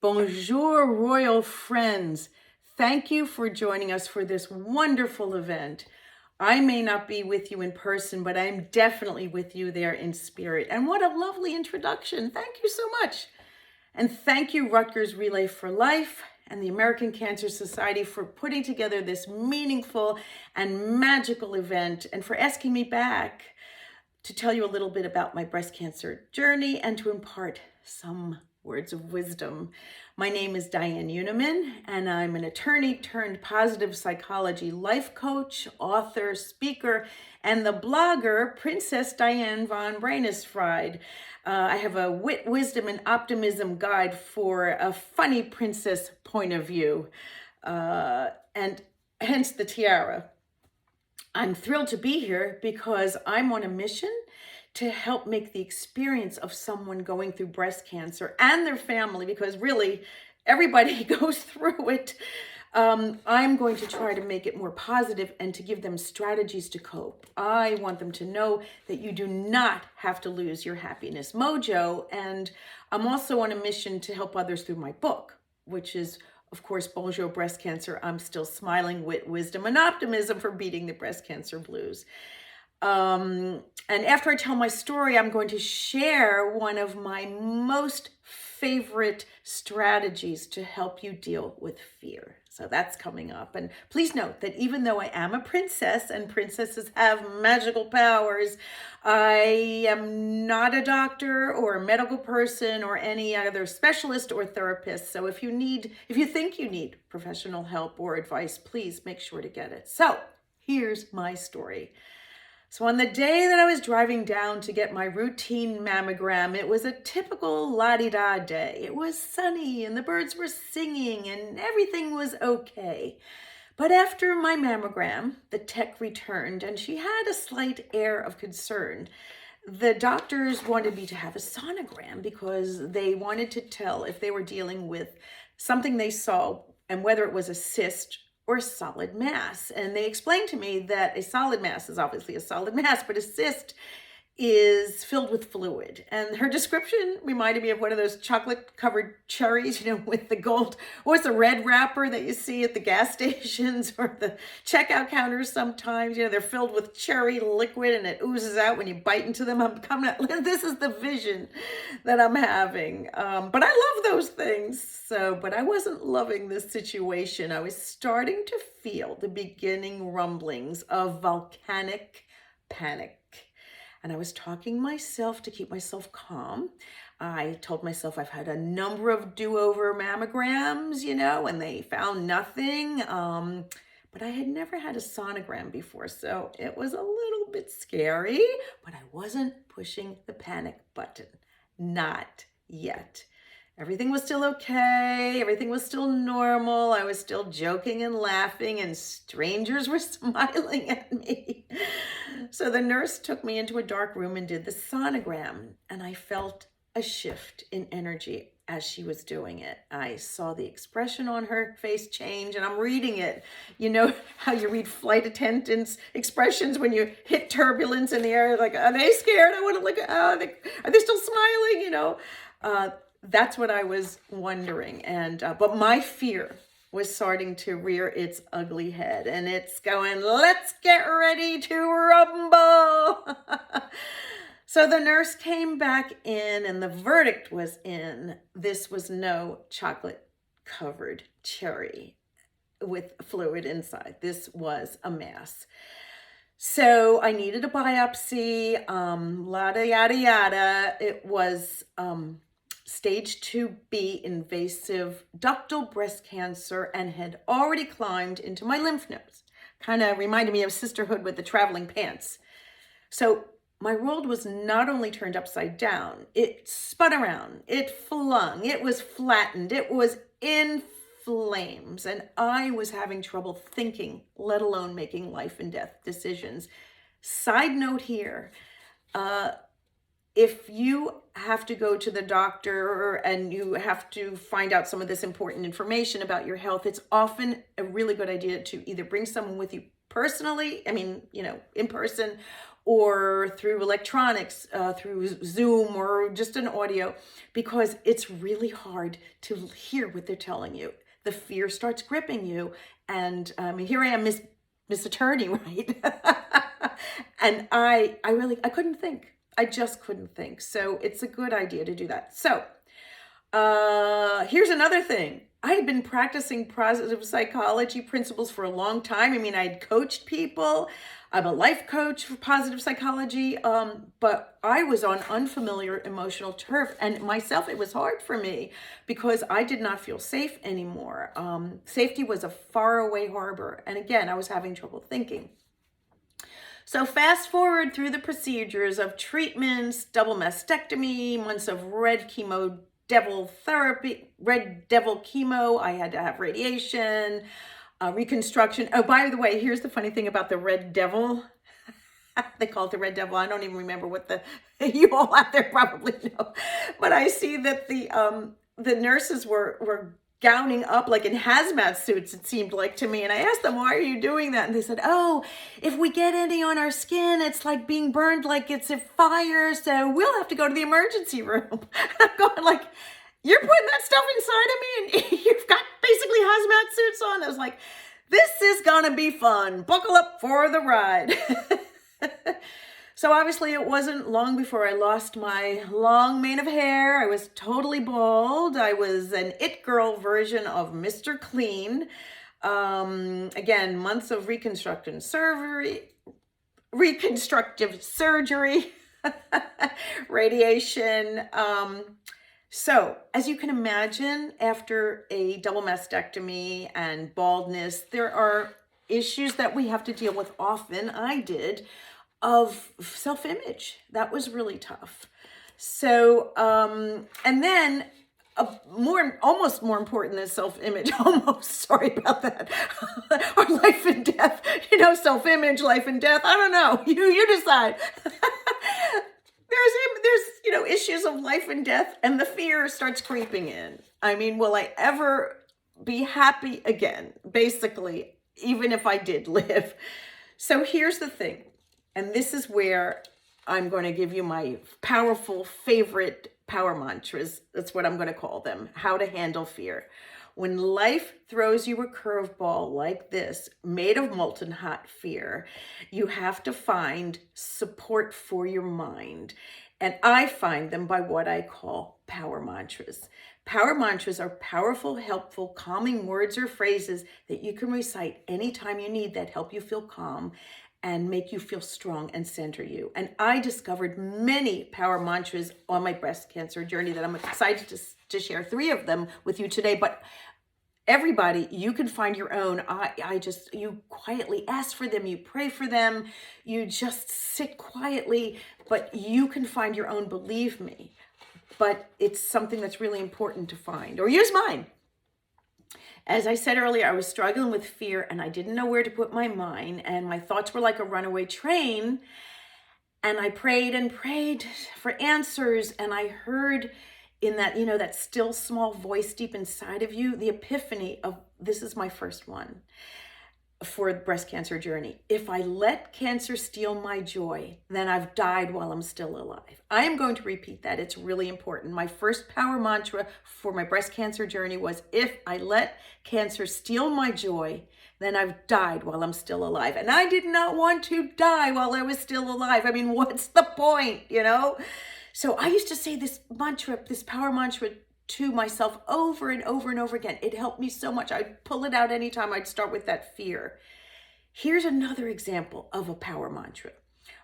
Bonjour, royal friends. Thank you for joining us for this wonderful event. I may not be with you in person, but I'm definitely with you there in spirit. And what a lovely introduction. Thank you so much. And thank you, Rutgers Relay for Life and the American Cancer Society for putting together this meaningful and magical event and for asking me back to tell you a little bit about my breast cancer journey and to impart some words of wisdom. My name is Diane, and I'm an attorney turned positive psychology life coach, author, speaker, and the blogger Princess Diane von Brainesfried. I have a wit, wisdom, and optimism guide for a funny princess point of view, and hence the tiara. I'm thrilled to be here because I'm on a mission to help make the experience of someone going through breast cancer and their family, because really everybody goes through it. I'm going to try to make it more positive and to give them strategies to cope. I want them to know that you do not have to lose your happiness mojo. And I'm also on a mission to help others through my book, which is, of course, Bonjour Breast Cancer. I'm still smiling, wit, wisdom, and optimism for beating the breast cancer blues. And after I tell my story, I'm going to share one of my most favorite strategies to help you deal with fear. So that's coming up. And please note that even though I am a princess and princesses have magical powers, I am not a doctor or a medical person or any other specialist or therapist. So if you think you need professional help or advice, please make sure to get it. So here's my story. So on the day that I was driving down to get my routine mammogram, it was a typical la-di-da day. It was sunny and the birds were singing and everything was okay. But after my mammogram, the tech returned and she had a slight air of concern. The doctors wanted me to have a sonogram because they wanted to tell if they were dealing with something they saw and whether it was a cyst or solid mass. And they explained to me that a solid mass is obviously a solid mass, but a cyst is filled with fluid. And her description reminded me of one of those chocolate covered cherries, with the gold, what's the red wrapper that you see at the gas stations or the checkout counters sometimes. They're filled with cherry liquid and it oozes out when you bite into them. This is the vision that I'm having. But I love those things. But I wasn't loving this situation. I was starting to feel the beginning rumblings of volcanic panic. And I was talking myself to keep myself calm. I told myself I've had a number of do-over mammograms, and they found nothing. But I had never had a sonogram before, so it was a little bit scary, but I wasn't pushing the panic button. Not yet. Everything was still okay. Everything was still normal. I was still joking and laughing, and strangers were smiling at me. So the nurse took me into a dark room and did the sonogram, and I felt a shift in energy as she was doing it. I saw the expression on her face change, and I'm reading it. You know how you read flight attendants' expressions when you hit turbulence in the air, like, are they scared? I want to look, are they still smiling, That's what I was wondering. But my fear was starting to rear its ugly head, and it's going, let's get ready to rumble. So the nurse came back in and the verdict was in. This was no chocolate covered cherry with fluid inside. This was a mass. So I needed a biopsy, yada, yada, yada. It was stage 2B invasive ductal breast cancer and had already climbed into my lymph nodes. Kind of reminded me of Sisterhood with the traveling pants. So my world was not only turned upside down, it spun around, it flung, it was flattened, it was in flames, and I was having trouble thinking, let alone making life and death decisions. Side note here, if you have to go to the doctor and you have to find out some of this important information about your health, it's often a really good idea to either bring someone with you personally, in person, or through electronics, through Zoom or just an audio, because it's really hard to hear what they're telling you. The fear starts gripping you. And here I am, Miss Attorney, right? And I couldn't think. I just couldn't think. So it's a good idea to do that. So here's another thing. I had been practicing positive psychology principles for a long time. I mean, I'd coached people. I'm a life coach for positive psychology, but I was on unfamiliar emotional turf. And myself, it was hard for me because I did not feel safe anymore. Safety was a faraway harbor. And again, I was having trouble thinking. So fast forward through the procedures of treatments, double mastectomy, months of red devil chemo. I had to have radiation, reconstruction. Oh, by the way, here's the funny thing about the red devil. They call it the red devil. I don't even remember what you all out there probably know. But I see that the nurses were gowning up like in hazmat suits, it seemed like to me. And I asked them, why are you doing that? And they said, oh, if we get any on our skin, it's like being burned, like it's a fire. So we'll have to go to the emergency room. I'm going like, you're putting that stuff inside of me and you've got basically hazmat suits on. I was like, this is going to be fun. Buckle up for the ride. So obviously it wasn't long before I lost my long mane of hair. I was totally bald. I was an it girl version of Mr. Clean. Again, months of reconstructive surgery, radiation. So as you can imagine, after a double mastectomy and baldness, there are issues that we have to deal with often. I did. Of self-image. That was really tough. So, and then almost more important than self-image, sorry about that, or life and death, self-image, life and death. I don't know. You decide. There's issues of life and death, and the fear starts creeping in. I mean, will I ever be happy again? Basically, even if I did live. So here's the thing. And this is where I'm going to give you my powerful favorite power mantras. That's what I'm going to call them. How to handle fear. When life throws you a curveball like this, made of molten hot fear, you have to find support for your mind. And I find them by what I call power mantras. Power mantras are powerful, helpful, calming words or phrases that you can recite anytime you need that help you feel calm and make you feel strong and center you. And I discovered many power mantras on my breast cancer journey that I'm excited to share 3 of them with you today. But everybody, you can find your own. You quietly ask for them, you pray for them, you just sit quietly, but you can find your own, believe me. But it's something that's really important to find, or use mine. As I said earlier, I was struggling with fear and I didn't know where to put my mind, and my thoughts were like a runaway train. And I prayed and prayed for answers, and I heard in that, that still small voice deep inside of you, the epiphany of, this is my first one for the breast cancer journey. If I let cancer steal my joy, then I've died while I'm still alive. I am going to repeat that. It's really important. My first power mantra for my breast cancer journey was, if I let cancer steal my joy, then I've died while I'm still alive. And I did not want to die while I was still alive. I mean, what's the point, So I used to say this mantra, this power mantra, to myself over and over and over again. It helped me so much. I'd pull it out anytime I'd start with that fear. Here's another example of a power mantra.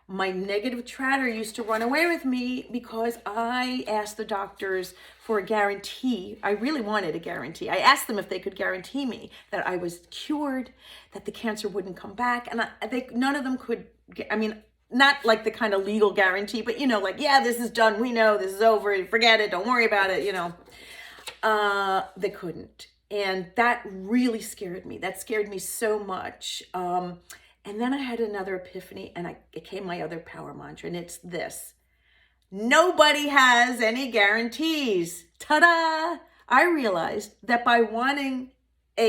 My negative chatter used to run away with me because I asked the doctors for a guarantee. I really wanted a guarantee. I asked them if they could guarantee me that I was cured, that the cancer wouldn't come back. And none of them could, not like the kind of legal guarantee, but yeah, this is done. We know this is over. Forget it. Don't worry about it. They couldn't. And that really scared me. That scared me so much. And then I had another epiphany, and it came my other power mantra, and it's this: nobody has any guarantees. Ta-da! I realized that by wanting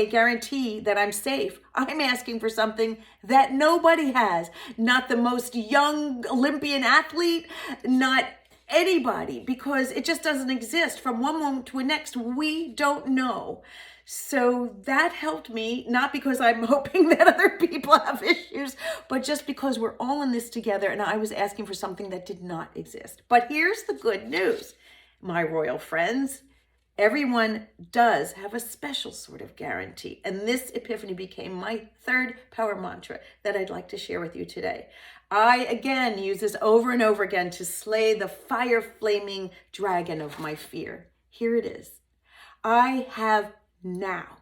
a guarantee that I'm safe. I'm asking for something that nobody has. Not the most young Olympian athlete, not anybody, because it just doesn't exist. From one moment to the next, we don't know. So that helped me, not because I'm hoping that other people have issues, but just because we're all in this together, and I was asking for something that did not exist. But here's the good news, my royal friends. Everyone does have a special sort of guarantee. And this epiphany became my third power mantra that I'd like to share with you today. I, again, use this over and over again to slay the fire-flaming dragon of my fear. Here it is. I have now,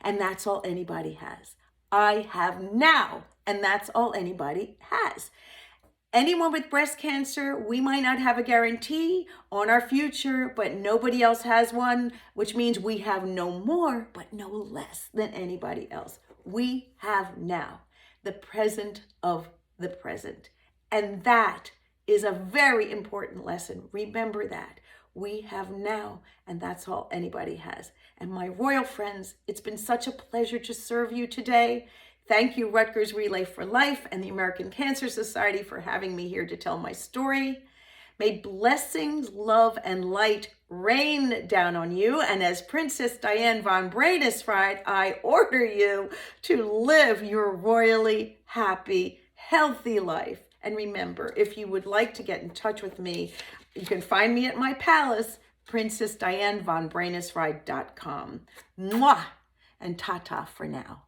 and that's all anybody has. I have now, and that's all anybody has. Anyone with breast cancer, we might not have a guarantee on our future, but nobody else has one, which means we have no more, but no less than anybody else. We have now the present of the present. And that is a very important lesson. Remember that. We have now, and that's all anybody has. And my royal friends, it's been such a pleasure to serve you today. Thank you, Rutgers Relay for Life and the American Cancer Society, for having me here to tell my story. May blessings, love, and light rain down on you. And as Princess Diane von Braunschweig, I order you to live your royally happy, healthy life. And remember, if you would like to get in touch with me, you can find me at my palace, princessdianevonbraunschweig.com. Mwah! And ta-ta for now.